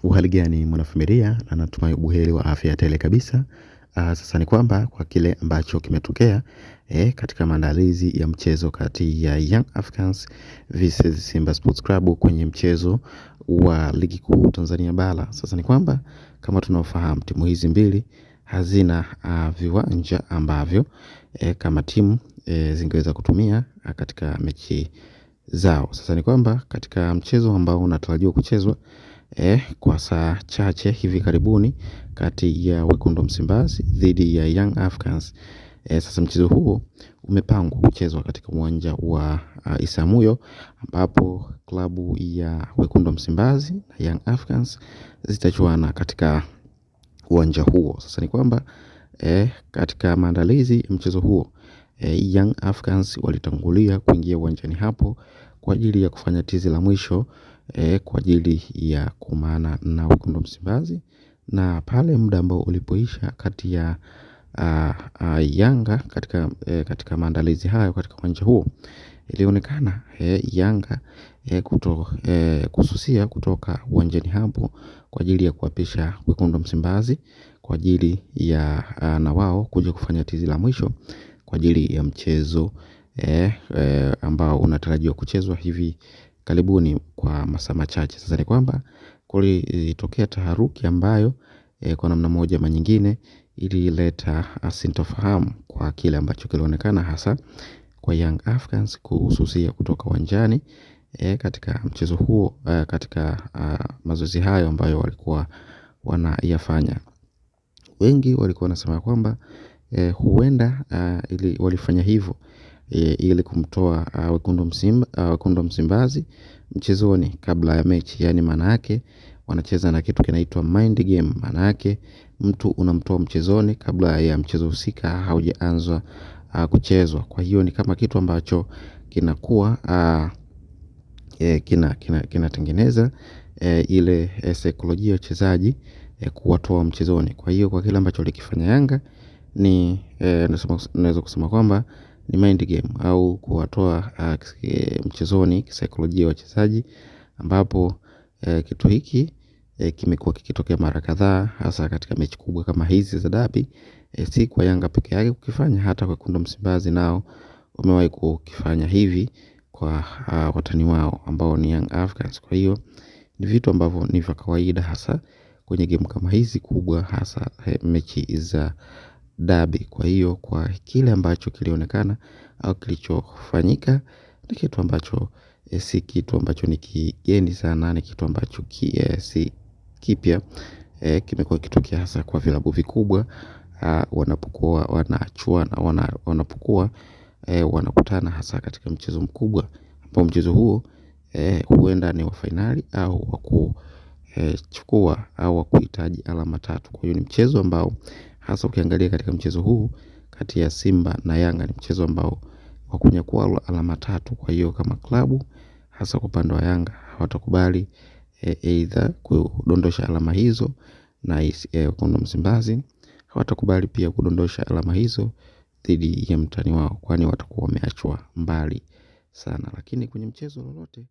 Uhali gani mwanafamilia, na natumai ubuheri wa afya tele kabisa. Sasa ni kwamba kwa kile ambacho kimetokea katika maandalizi ya mchezo kati ya Young Africans vs Simba Sports Club kwenye mchezo wa ligi kuu Tanzania bara. Sasa ni kwamba kama tunaofahamu timu hizi mbili hazina viwanja ambavyo kama timu zingeweza kutumia katika mechi zao. Sasa ni kwamba katika mchezo ambao unatarajiwa kuchezwa kwa saa chache hivi karibuni kati ya Wekundu Msimbazi dhidi ya Young Africans. Sasa mchezo huo umepangwa kuchezwa katika uwanja wa Isamuyo, ambapo klabu ya Wekundu Msimbazi na Young Africans zitachuana katika uwanja huo. Sasa ni kwamba katika maandalizi mchezo huo Young Africans walitangulia kuingia uwanjani hapo kwa ajili ya kufanya tizi la mwisho kwa ajili ya kumana na Wekundu Msimbazi, na pale muda ambao ulipoisha kati ya Yanga katika maandalizi hayo katika uwanja huo, ilionekana Yanga kususia kutoka uwanjani hapo kwa ajili ya kuapisha Wekundu Msimbazi kwa ajili ya na wao kuja kufanya tizi la mwisho kwa ajili ya mchezo ambao unatarajiwa kuchezwa hivi karibuni kwa masaa machache. Sasa ni kwamba kulitokea taharuki ambayo kwa namna moja ama nyingine ilileta sintofahamu kwa kile ambacho kilionekana hasa kwa Young Africans kuhususia kutoka uwanjani katika mchezo huo, katika mazoezi hayo ambayo walikuwa wanayafanya. Wengi walikuwa wanasema kwamba huenda ili walifanya hivyo ili kumtoa Wekundu Msimbazi mchezoni kabla ya mechi. Yani maana yake wanacheza na kitu kinaitwa mind game. Maana yake mtu unamtoa mchezoni kabla ya mchezo husika haujaanza kuchezwa. Kwa hiyo ni kama kitu ambacho kinakuwa kinatengeneza ile saikolojia ya wachezaji kuwatoa mchezoni. Kwa hiyo kwa kile ambacho walikifanya Yanga ni naweza kusema kwamba ni mind game au kuwatoa mchezoni kisaikolojia ya wachezaji, ambapo kitu hiki kimekuwa kikitokea mara kadhaa hasa katika mechi kubwa kama hizi za dabi. Si kwa Yanga peke yake kukifanya, hata Wekundu Msimbazi nao wamewahi kukifanya hivi kwa watani wao ambao ni Young Africans. Kwa hiyo ni vitu ambavyo ni vya kawaida hasa kwenye game kama hizi kubwa, hasa mechi za dabi. Kwa hiyo kwa kile ambacho kilionekana au kilichofanyika ni kitu ambacho si kitu ambacho ni kigeni sana, ni kitu ambacho si kipya. Kimekuwa kitokea hasa kwa vilabu vikubwa wanapokuwa wanachuana, wanapokuwa wanakutana hasa katika mchezo mkubwa, ambao mchezo huo huenda ni wa finali au wa kuchukua au wa kuhitaji alama 3. Kwa hiyo ni mchezo ambao hasa ukiangalia katika mchezo huu kati ya Simba na Yanga ni mchezo ambao wa kunyakua alama 3. Kwa hiyo kama klabu hasa kwa upande wa Yanga hawatakubali either kudondosha alama hizo, na Wekundu Msimbazi hawatakubali pia kudondosha alama hizo dhidi ya mtani wao, kwani watakuwa wameachwa mbali sana. Lakini kwenye mchezo lolote